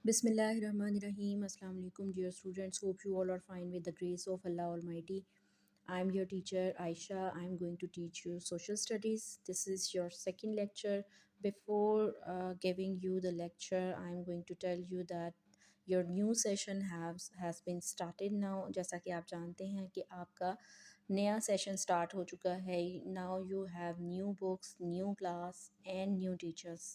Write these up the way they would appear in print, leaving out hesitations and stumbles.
Bismillahirrahmanirrahim. Assalamu alaikum, dear students. Hope you all are fine with the grace of Allah Almighty. I am your teacher Aisha. I am going to teach you social studies. This is your second lecture. Before giving you the lecture, I am going to tell you that your new session has been started now. जैसा कि आप जानते हैं कि आपका नया session start हो चुका है. Now you have new books, new class and new teachers.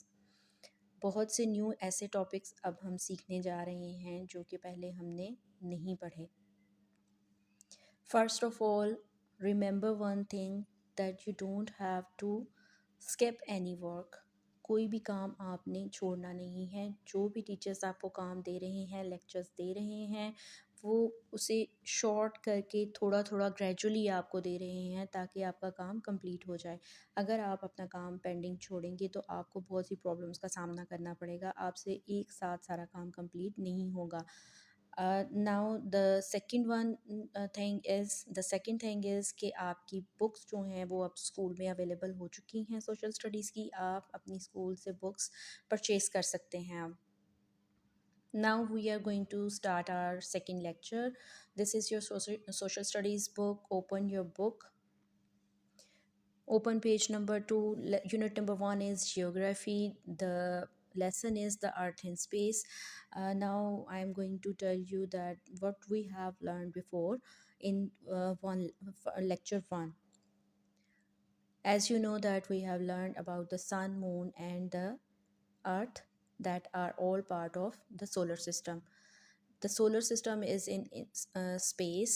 बहुत से न्यू ऐसे टॉपिक्स अब हम सीखने जा रहे हैं जो कि पहले हमने नहीं पढ़े. First of all, remember one thing that you don't have to skip any work. कोई भी काम आपने छोड़ना नहीं है. जो भी टीचर्स आपको काम दे रहे हैं, लेक्चर्स दे रहे हैं, वो उसे शॉर्ट करके थोड़ा थोड़ा ग्रेजुअली आपको दे रहे हैं ताकि आपका काम कंप्लीट हो जाए. अगर आप अपना काम पेंडिंग छोड़ेंगे तो आपको बहुत सी प्रॉब्लम्स का सामना करना पड़ेगा. आपसे एक साथ सारा काम कंप्लीट नहीं होगा. Now the second thing is कि आपकी बुक्स जो हैं वो अब स्कूल में अवेलेबल हो चुकी हैं. सोशल स्टडीज़ की आप अपनी स्कूल से बुक्स परचेज़ कर सकते हैं. अब now we are going to start our second lecture. This is your social studies book. Open your book. Open page number 2. Unit number 1 is geography. The lesson is the earth in space. Now I am going to tell you that what we have learned before in lecture 1. As you know that we have learned about the sun, moon and the earth that are all part of the solar system. The solar system is in space.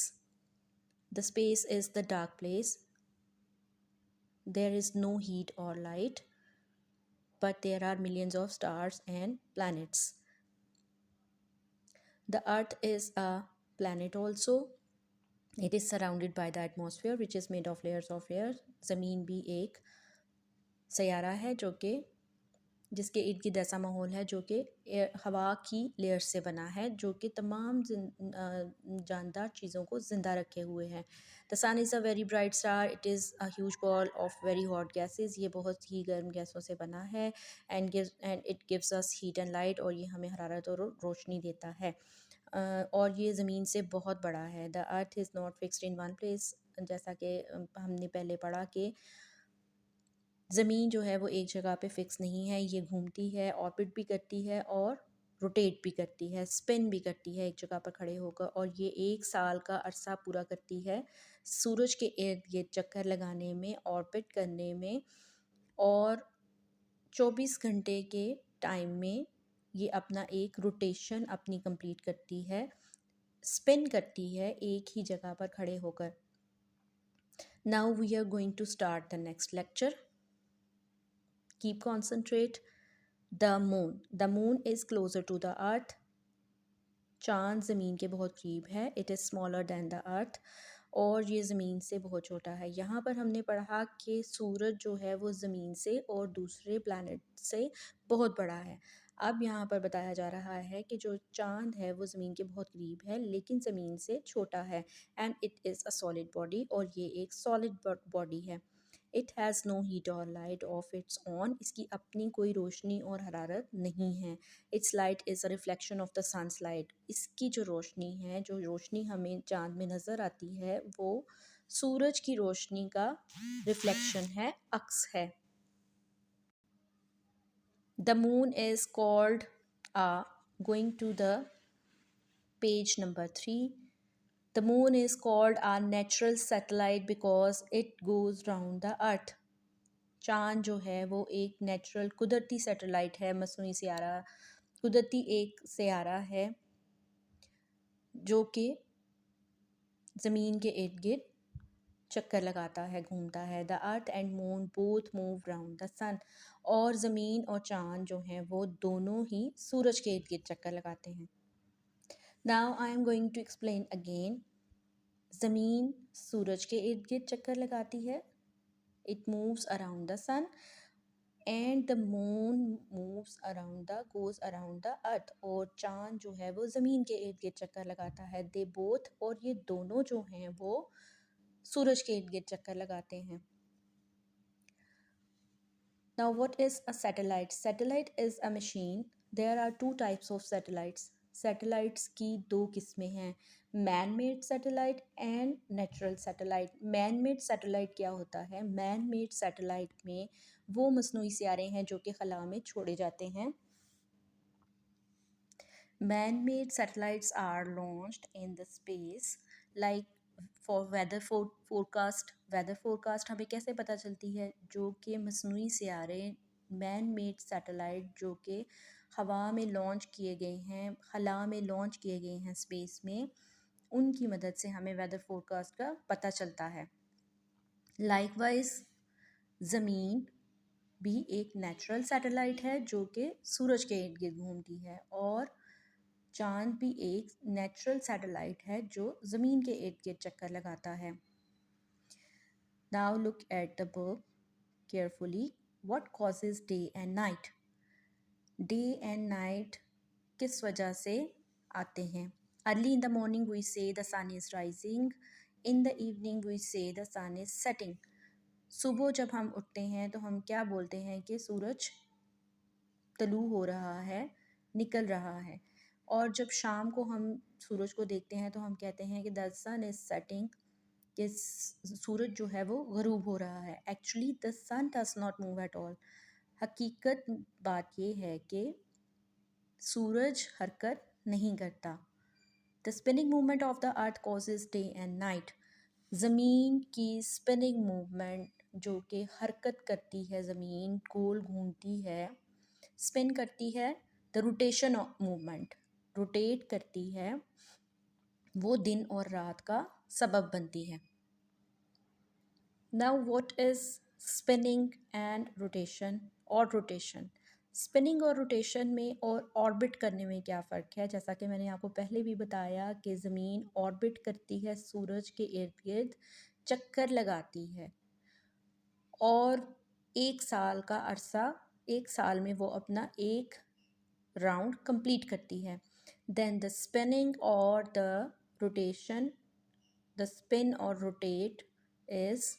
The space is the dark place. There is no heat or light, but there are millions of stars and planets. The earth is a planet also. It is surrounded by the atmosphere which is made of layers of air. ज़मीन भी एक सयारा है जो कि जिसके इर्द गिर्द ऐसा माहौल है जो कि हवा की लेयर से बना है जो कि तमाम जानदार चीज़ों को ज़िंदा रखे हुए हैं. The sun is a very bright star. It is a huge ball of very hot gases. ये बहुत ही गर्म गैसों से बना है. And it gives us heat and light. और ये हमें हरारत और रोशनी देता है. और ये ज़मीन से बहुत बड़ा है. The earth is not fixed in one place. जैसा कि हमने पहले पढ़ा कि ज़मीन जो है वो एक जगह पे फ़िक्स नहीं है. ये घूमती है, ऑर्बिट भी करती है और रोटेट भी करती है, स्पिन भी करती है एक जगह पर खड़े होकर. और ये 1 साल का अरसा पूरा करती है सूरज के इर्द गिर्द चक्कर लगाने में, ऑर्बिट करने में. और 24 घंटे के टाइम में ये अपना एक रोटेशन अपनी कंप्लीट करती है, स्पिन करती है एक ही जगह पर खड़े होकर. Now we are going to start the next lecture. Keep concentrate. The moon is closer to the earth. चांद ज़मीन के बहुत करीब है. It is smaller than the earth. और ये ज़मीन से बहुत छोटा है. यहाँ पर हमने पढ़ा कि सूरज जो है वो ज़मीन से और दूसरे प्लैनेट से बहुत बड़ा है. अब यहाँ पर बताया जा रहा है कि जो चांद है वो ज़मीन के बहुत करीब है लेकिन ज़मीन से छोटा है. And it is a solid body. और ये एक सॉलिड बॉडी है. इट हैज़ नो हीट और लाइट ऑफ इट्स ऑन. इसकी अपनी कोई रोशनी और हरारत नहीं है. Its light is a reflection of the sun's light. इसकी जो रोशनी है, जो रोशनी हमें चांद में नज़र आती है, वो सूरज की रोशनी का रिफ्लेक्शन है, अक्स है. The moon is called going to the page number 3. The moon is called our natural satellite because it goes round the earth. चाँद जो है वो एक नेचुरल कुदरती सैटेलाइट है, मसनूई सियारा, कुदरती एक सियारा है जो कि ज़मीन के इर्द गिर्द चक्कर लगाता है, घूमता है. The earth and moon both move round the sun. और ज़मीन और चाँद जो हैं वो दोनों ही सूरज के इर्द गिर्द चक्कर लगाते हैं. Now I am going to explain again. ज़मीन सूरज के इर्द गिर्द चक्कर लगाती है. It moves around the sun. And the moon goes around the earth. और चाँद जो है वो ज़मीन के इर्द गिर्द चक्कर लगाता है. They both. और ये दोनों जो हैं वो सूरज के इर्द गिर्द चक्कर लगाते हैं. Now what is a satellite? Satellite is a machine there are two types of satellites. Satellites की दो किस्में हैं, man made satellite and natural satellite. Man made satellite क्या होता है? मैन मेड सैटेलाइट में वो मसनूई सियारे हैं जो कि खला में छोड़े जाते हैं। Man made satellites are launched in the space like for weather forecast. Weather forecast हमें कैसे पता चलती है? जो कि मसनूई सियारे मैन मेड सैटेलाइट जो कि हवा में लॉन्च किए गए हैं, खला में लॉन्च किए गए हैं स्पेस में, उनकी मदद से हमें वेदर फोरकास्ट का पता चलता है। लाइकवाइज ज़मीन भी एक नेचुरल सैटेलाइट है जो कि सूरज के इर्द गिर्द घूमती है, और चांद भी एक नेचुरल सैटेलाइट है जो ज़मीन के इर्द गिर्द चक्कर लगाता है। Now look at the book carefully. What causes day and night? Day and night किस वजह से आते हैं? Early in the morning we see the sun is rising, in the evening we see the sun is setting. सुबह जब हम उठते हैं तो हम क्या बोलते हैं कि सूरज तलू हो रहा है, निकल रहा है। और जब शाम को हम सूरज को देखते हैं तो हम कहते हैं कि द सन इज़ सेटिंग, कि सूरज जो है वो गरूब हो रहा है। Actually the sun does not move at all. हकीकत बात ये है कि सूरज हरकत नहीं करता। The spinning movement of the earth causes day and night. ज़मीन की स्पिनिंग मूवमेंट जो कि हरकत करती है, ज़मीन गोल घूमती है, स्पिन करती है। द रोटेशन मूवमेंट, रोटेट करती है, वो दिन और रात का सबब बनती है। Now what is spinning and rotation और रोटेशन? स्पिनिंग और रोटेशन में और ऑर्बिट करने में क्या फ़र्क है? जैसा कि मैंने आपको पहले भी बताया कि ज़मीन ऑर्बिट करती है, सूरज के इर्द गिर्द चक्कर लगाती है, और एक साल का अरसा, एक साल में वो अपना एक राउंड कंप्लीट करती है। देन द स्पिनिंग और द रोटेशन, द स्पिन और रोटेट इज़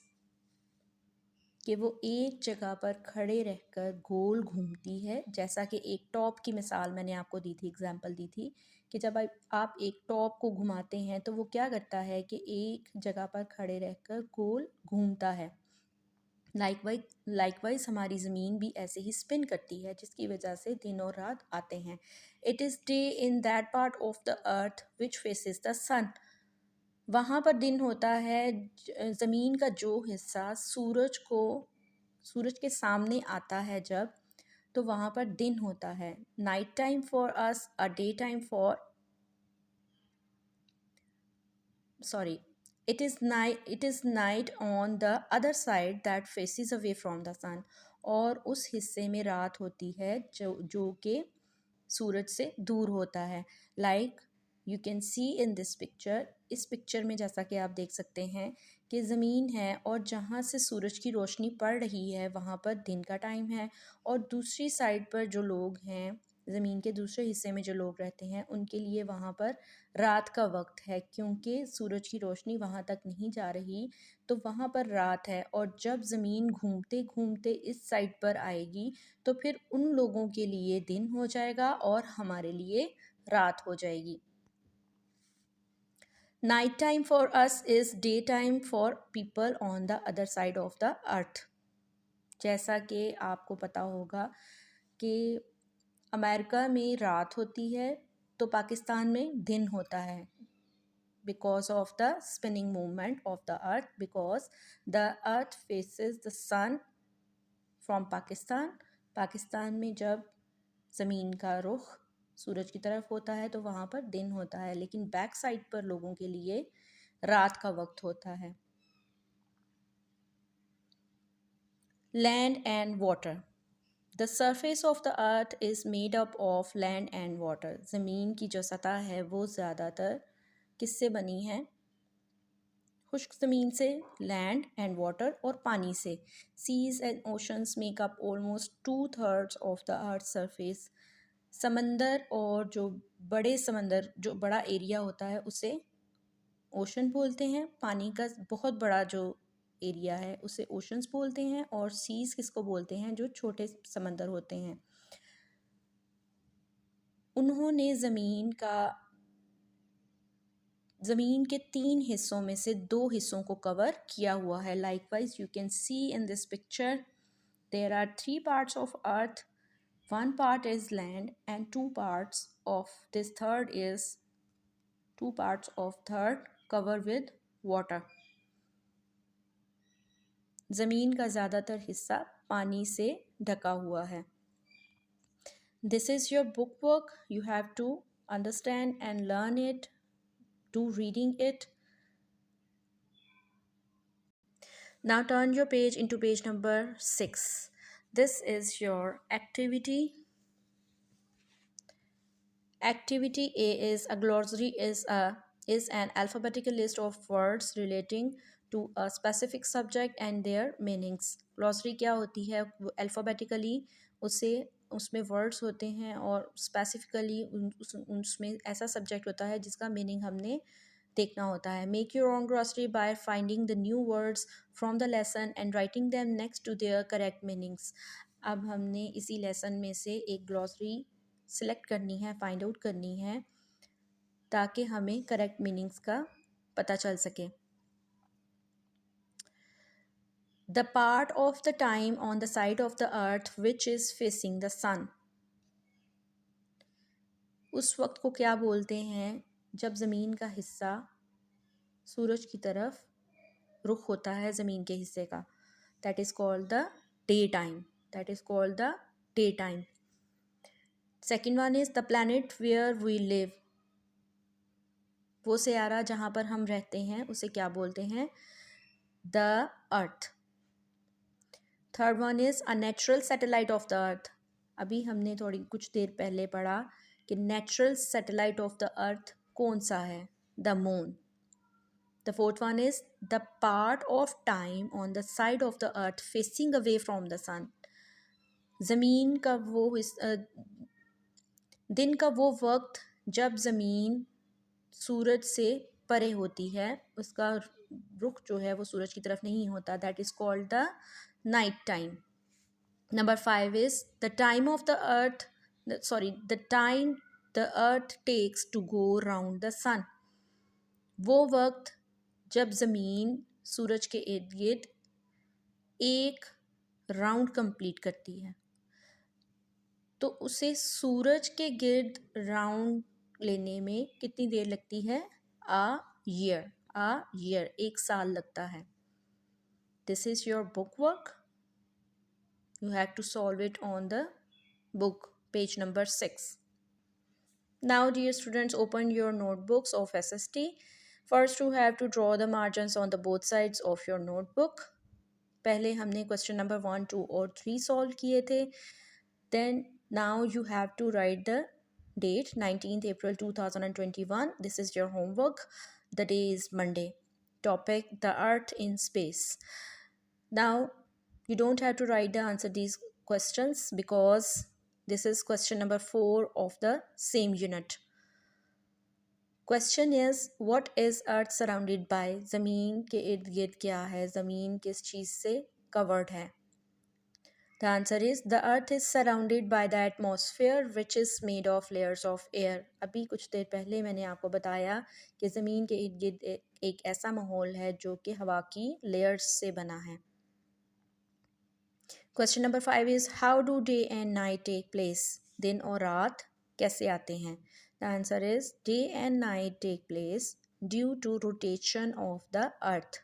कि वो एक जगह पर खड़े रहकर गोल घूमती है। जैसा कि एक टॉप की मिसाल मैंने आपको दी थी, एग्जांपल दी थी कि जब आप एक टॉप को घुमाते हैं तो वो क्या करता है कि एक जगह पर खड़े रहकर गोल घूमता है। लाइकवाइज हमारी ज़मीन भी ऐसे ही स्पिन करती है, जिसकी वजह से दिन और रात आते हैं। It is day in that part of the earth which faces the sun. वहाँ पर दिन होता है, ज़मीन का जो हिस्सा सूरज के सामने आता है जब, तो वहाँ पर दिन होता है। Night time for us, a day time for sorry it is night on the other side that faces away from the sun। और उस हिस्से में रात होती है जो कि सूरज से दूर होता है। Like you can see in this picture. इस पिक्चर में जैसा कि आप देख सकते हैं कि ज़मीन है, और जहाँ से सूरज की रोशनी पड़ रही है वहाँ पर दिन का टाइम है, और दूसरी साइड पर जो लोग हैं, ज़मीन के दूसरे हिस्से में जो लोग रहते हैं, उनके लिए वहाँ पर रात का वक्त है, क्योंकि सूरज की रोशनी वहाँ तक नहीं जा रही, तो वहाँ पर रात है। और जब ज़मीन घूमते घूमते इस साइड पर आएगी तो फिर उन लोगों के लिए दिन हो जाएगा और हमारे लिए रात हो जाएगी। Night time for us is day time for people on the other side of the अर्थ। जैसा कि आपको पता होगा कि अमेरिका में रात होती है तो पाकिस्तान में दिन होता है, because of the spinning movement of the earth, because the earth faces the sun from Pakistan। Pakistan में जब ज़मीन का रुख सूरज की तरफ होता है तो वहाँ पर दिन होता है, लेकिन बैक साइड पर लोगों के लिए रात का वक्त होता है। Land and water. The surface of the earth is made up of land and water. ज़मीन की जो सतह है वो ज़्यादातर किससे बनी है? खुश्क ज़मीन से, लैंड एंड वाटर और पानी से। Seas and oceans make up almost 2/3 of the earth surface. समंदर और जो बड़ा एरिया होता है उसे ओशन बोलते हैं। पानी का बहुत बड़ा जो एरिया है उसे ओशंस बोलते हैं, और सीज किसको बोलते हैं? जो छोटे समंदर होते हैं। उन्होंने ज़मीन के 3 हिस्सों में से 2 हिस्सों को कवर किया हुआ है. Likewise you can see in this picture there are 3 parts of earth. One part is land and two parts of third cover with water. ज़मीन का ज़्यादातर हिस्सा पानी से ढका हुआ है. This is your book work. You have to understand and learn it. Do reading it. Now turn your page into page number 6. This is your activity. Activity A is a glossary is an alphabetical list of words relating to a specific subject and their meanings. Glossary क्या होती है? Alphabetically उसमें words होते हैं और specifically उसमें ऐसा subject होता है जिसका meaning हमने देखना होता है. Make your own glossary by finding the new words from the lesson and writing them next to their correct meanings. अब हमने इसी lesson में से एक glossary सिलेक्ट करनी है, फाइंड आउट करनी है ताकि हमें करेक्ट मीनिंग्स का पता चल सके. The part of the time on the side of the earth which is facing the sun. उस वक्त को क्या बोलते हैं जब ज़मीन का हिस्सा सूरज की तरफ रुख होता है ज़मीन के हिस्से का. That is called the day time. Second one is the planet where we live. वो सयारा जहाँ पर हम रहते हैं उसे क्या बोलते हैं? The Earth. Third one is a natural satellite of the Earth. अभी हमने कुछ देर पहले पढ़ा कि natural satellite of the Earth कौन सा है? The moon. The fourth one is the part of time on the side of the Earth facing away from the sun. ज़मीन का दिन का वो वक्त जब ज़मीन सूरज से परे होती है, उसका रुख जो है वो सूरज की तरफ नहीं होता. That is called the night time. Number 5 is the time the earth takes to go round the sun. वो वक्त जब ज़मीन सूरज के इर्द गिर्द एक राउंड कंप्लीट करती है, तो उसे सूरज के गिर्द राउंड लेने में कितनी देर लगती है? a year, 1 साल लगता है. This is your book work. You have to solve it on the book, page number 6. Now dear students, open your notebooks of SST. First you have to draw the margins on the both sides of your notebook. पहले हमने question number 1, 2 और 3 solve किए थे. Then now you have to write the date 19th April 2021. This is your homework. The day is Monday. Topic the earth in space. Now you don't have to write the answer these questions because this is question number 4 of the same unit. Question is what is earth surrounded by? ज़मीन के इर्द गिर्द क्या है? ज़मीन किस चीज़ से covered है? The answer is the earth is surrounded by the atmosphere which is made of layers of air. अभी कुछ देर पहले मैंने आपको बताया कि ज़मीन के इर्द गिर्द एक ऐसा माहौल है जो कि हवा की layers से बना है. Question number 5 is how do day and night take place? दिन और रात कैसे आते हैं? The answer is day and night take place due to rotation of the earth.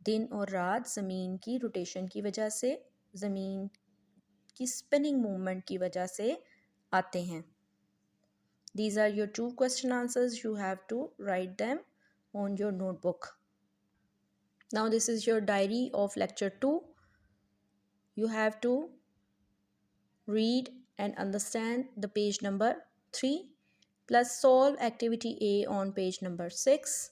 दिन और रात ज़मीन की रोटेशन की वजह से, ज़मीन की स्पिनिंग मूवमेंट की वजह से आते हैं. These are your 2 question answers. You have to write them on your notebook. Now this is your diary of lecture 2. You have to read and understand the page number 3 plus solve activity A on page number 6.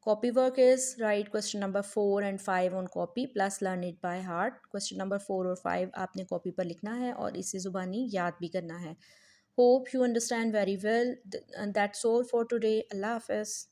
Copy work is write question number 4 and 5 on copy plus learn it by heart. Question number 4 और 5 आपने copy पर लिखना है और इसे ज़ुबानी याद भी करना है. Hope you understand very well. And that's all for today. Allah Hafiz.